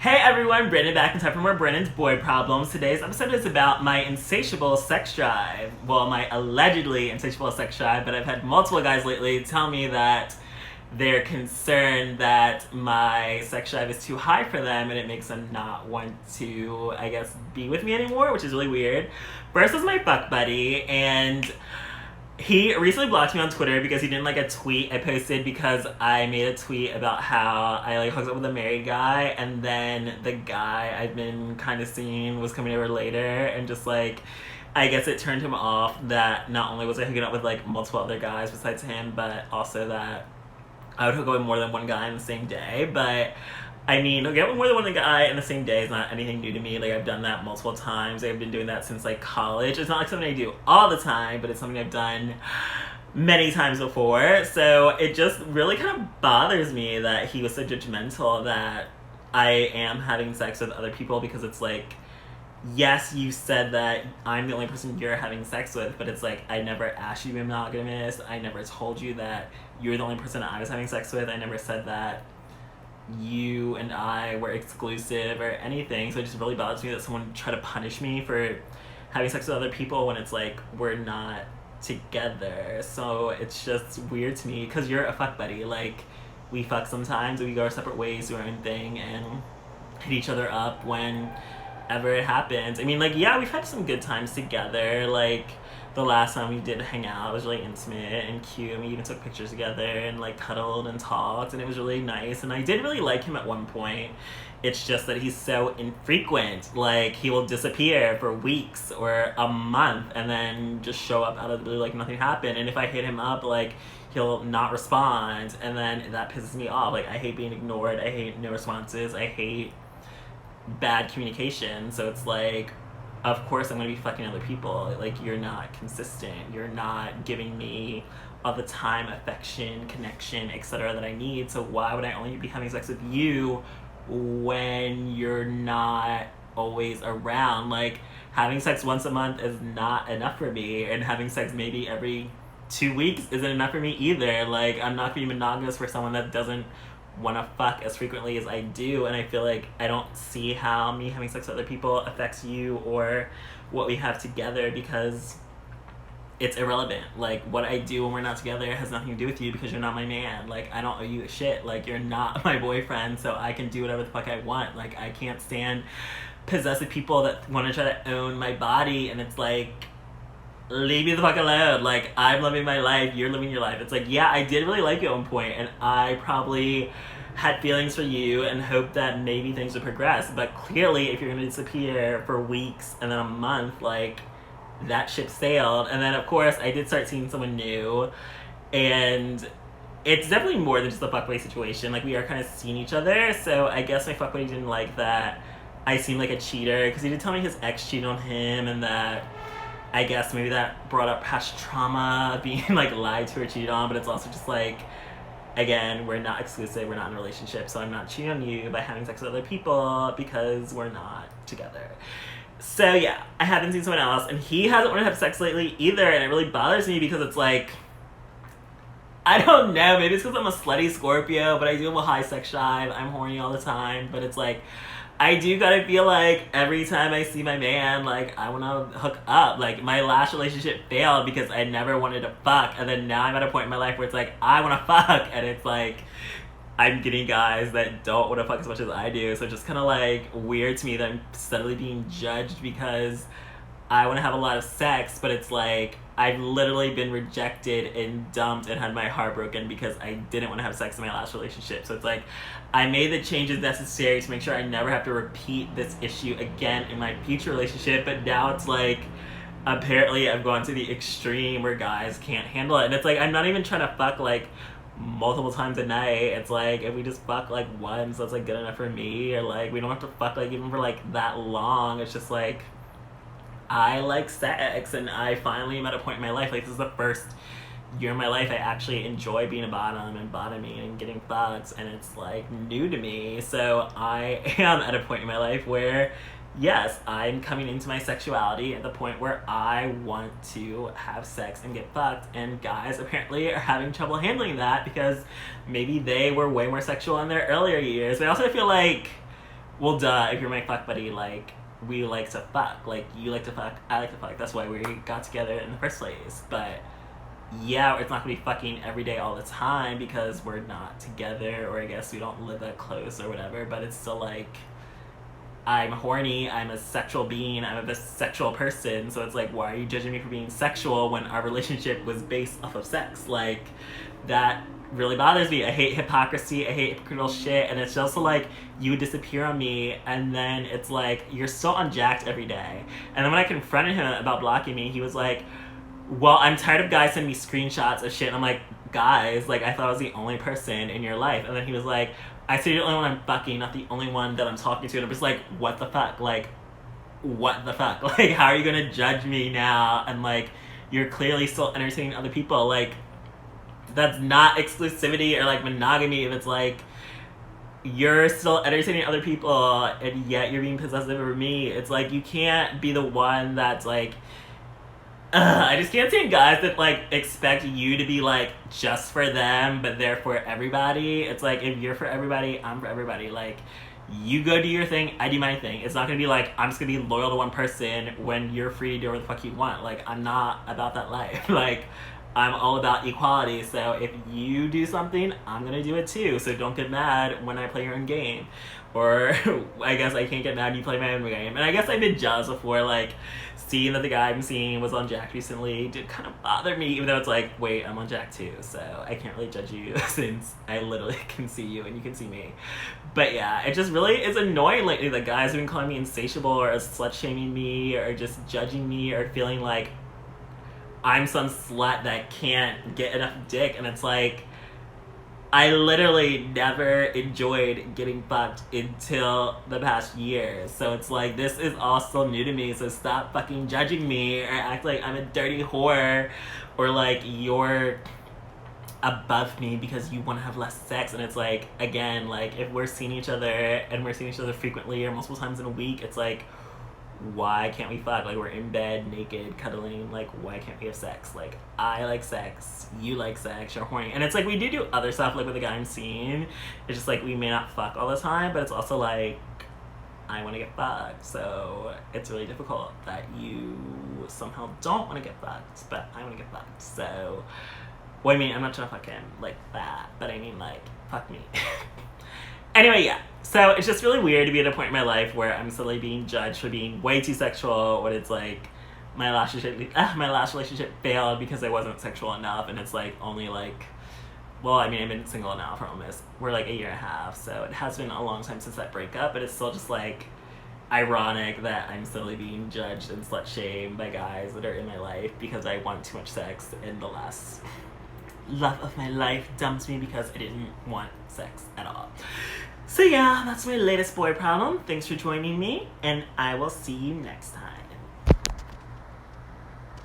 Hey everyone, Branden back in time for more Brandon's Boy Problems. Today's episode is about my insatiable sex drive. Well, my allegedly insatiable sex drive, but I've had multiple guys lately tell me that they're concerned that my sex drive is too high for them and it makes them not want to, I guess, be with me anymore, which is really weird. First was my fuck buddy, and he recently blocked me on Twitter because he didn't like a tweet I posted because I made a tweet about how I like hooked up with a married guy, and then the guy I'd been kind of seeing was coming over later, and just like I guess it turned him off that not only was I hooking up with like multiple other guys besides him, but also that I would hook up with more than one guy in the same day. But I mean, hooking up with more than one guy in the same day is not anything new to me. Like, I've done that multiple times. I've been doing that since like college. It's not like something I do all the time, but it's something I've done many times before. So it just really kind of bothers me that he was so judgmental that I am having sex with other people, because it's like, yes, you said that I'm the only person you're having sex with, but it's like, I never asked you to be monogamous. I never told you that you're the only person I was having sex with. I never said that you and I were exclusive or anything. So it just really bothers me that someone tried to punish me for having sex with other people when it's like, we're not together. So it's just weird to me, because you're a fuck buddy. Like, we fuck sometimes, we go our separate ways, do our own thing, and hit each other up whenever it happens. I mean, like, yeah, we've had some good times together. Like, the last time we did hang out, it was really intimate and cute, and we even took pictures together and like cuddled and talked, and it was really nice, and I did really like him at one point. It's just that he's so infrequent. Like, he will disappear for weeks or a month and then just show up out of the blue like nothing happened, and if I hit him up, like, he'll not respond, and then that pisses me off. Like, I hate being ignored, I hate no responses, I hate bad communication. So it's like, of course I'm gonna be fucking other people. Like, you're not consistent, you're not giving me all the time, affection, connection, etc. that I need. So why would I only be having sex with you when you're not always around? Like, having sex once a month is not enough for me, and having sex maybe every 2 weeks isn't enough for me either. Like, I'm not gonna be monogamous for someone that doesn't want to fuck as frequently as I do, and I feel like I don't see how me having sex with other people affects you or what we have together, because it's irrelevant. Like, what I do when we're not together has nothing to do with you, because you're not my man. Like, I don't owe you a shit. Like, you're not my boyfriend, so I can do whatever the fuck I want. Like, I can't stand possessive people that want to try to own my body, and it's like, leave me the fuck alone. Like, I'm living my life, you're living your life. It's like, yeah, I did really like you at one point, and I probably had feelings for you and hoped that maybe things would progress, but clearly if you're gonna disappear for weeks and then a month, like, that ship sailed. And then of course I did start seeing someone new, and it's definitely more than just a fuckboy situation. Like, we are kind of seeing each other, so I guess my fuckboy didn't like that I seemed like a cheater, because he did tell me his ex cheated on him, and that I guess maybe that brought up past trauma, being like lied to or cheated on. But it's also just like, again, we're not exclusive, we're not in a relationship, so I'm not cheating on you by having sex with other people because we're not together. So yeah, I haven't seen someone else, and he hasn't wanted to have sex lately either, and it really bothers me, because it's like, I don't know, maybe it's because I'm a slutty Scorpio, but I do have a high sex drive, I'm horny all the time, but it's like, I do gotta feel like every time I see my man, like, I wanna hook up. Like, my last relationship failed because I never wanted to fuck, and then now I'm at a point in my life where it's like, I wanna fuck, and it's like, I'm getting guys that don't wanna fuck as much as I do. So it's just kinda like weird to me that I'm steadily being judged because I wanna have a lot of sex, but it's like, I've literally been rejected and dumped and had my heart broken because I didn't want to have sex in my last relationship. So it's like, I made the changes necessary to make sure I never have to repeat this issue again in my future relationship, but now it's like, apparently I've gone to the extreme where guys can't handle it. And it's like, I'm not even trying to fuck like multiple times a night. It's like, if we just fuck like once, that's like good enough for me. Or like, we don't have to fuck like even for like that long. It's just like, I like sex, and I finally am at a point in my life, like, this is the first year in my life I actually enjoy being a bottom and bottoming and getting fucked, and it's like new to me. So I am at a point in my life where, yes, I'm coming into my sexuality at the point where I want to have sex and get fucked, and guys apparently are having trouble handling that because maybe they were way more sexual in their earlier years. But I also feel like well, duh, if you're my fuck buddy, like, we like to fuck. Like, you like to fuck, I like to fuck. That's why we got together in the first place. But yeah, it's not gonna be fucking every day all the time because we're not together, or I guess we don't live that close or whatever. But it's still like, I'm horny, I'm a sexual being, I'm a bisexual person, so it's like, why are you judging me for being sexual when our relationship was based off of sex? Like, that really bothers me. I hate hypocrisy, I hate hypocritical shit, and it's also like, you would disappear on me, and then it's like, you're still unjacked every day. And then when I confronted him about blocking me, he was like, well, I'm tired of guys sending me screenshots of shit, and I'm like, guys, like, I thought I was the only person in your life. And then he was like, I said you're the only one I'm fucking, not the only one that I'm talking to. And I'm just like, what the fuck? Like, what the fuck? Like, how are you gonna judge me now? And like, you're clearly still entertaining other people. Like, that's not exclusivity or like monogamy if it's like, you're still entertaining other people and yet you're being possessive over me. It's like, you can't be the one that's like, I just can't stand guys that like expect you to be like just for them, but they're for everybody. It's like, if you're for everybody, I'm for everybody. Like, you go do your thing, I do my thing. It's not gonna be like, I'm just gonna be loyal to one person when you're free to do whatever the fuck you want. Like, I'm not about that life. Like, I'm all about equality. So if you do something, I'm gonna do it too. So don't get mad when I play your own game. Or I guess I can't get mad when you play my own game. And I guess I've been jealous before, like, seeing that the guy I'm seeing was on Jack recently did kind of bother me, even though it's like, wait, I'm on Jack too, so I can't really judge you since I literally can see you and you can see me. But yeah, it just really is annoying lately that guys have been calling me insatiable or slut-shaming me or just judging me or feeling like I'm some slut that can't get enough dick. And it's like, I literally never enjoyed getting fucked until the past year. So it's like, this is all still new to me. So stop fucking judging me or act like I'm a dirty whore or like you're above me because you want to have less sex. And it's like, again, like, if we're seeing each other and we're seeing each other frequently or multiple times in a week, it's like, why can't we fuck? Like, we're in bed naked cuddling, like, why can't we have sex? Like, I like sex, you like sex, you're horny. And it's like, we do other stuff, like with the guy I'm seeing, it's just like, we may not fuck all the time, but it's also like, I want to get fucked. So it's really difficult that you somehow don't want to get fucked, but I want to get fucked. So, well, I mean, I'm not trying to fuck him like that, but I mean, like, fuck me. Anyway, yeah. So it's just really weird to be at a point in my life where I'm suddenly being judged for being way too sexual when it's like my last relationship failed because I wasn't sexual enough, and it's like only like, well, I mean, I've been single now for almost, we're like a year and a half, so it has been a long time since that breakup, but it's still just like ironic that I'm suddenly being judged and slut-shamed by guys that are in my life because I want too much sex, and the last love of my life dumped me because I didn't want sex at all. So yeah, that's my latest boy problem. Thanks for joining me, and I will see you next time.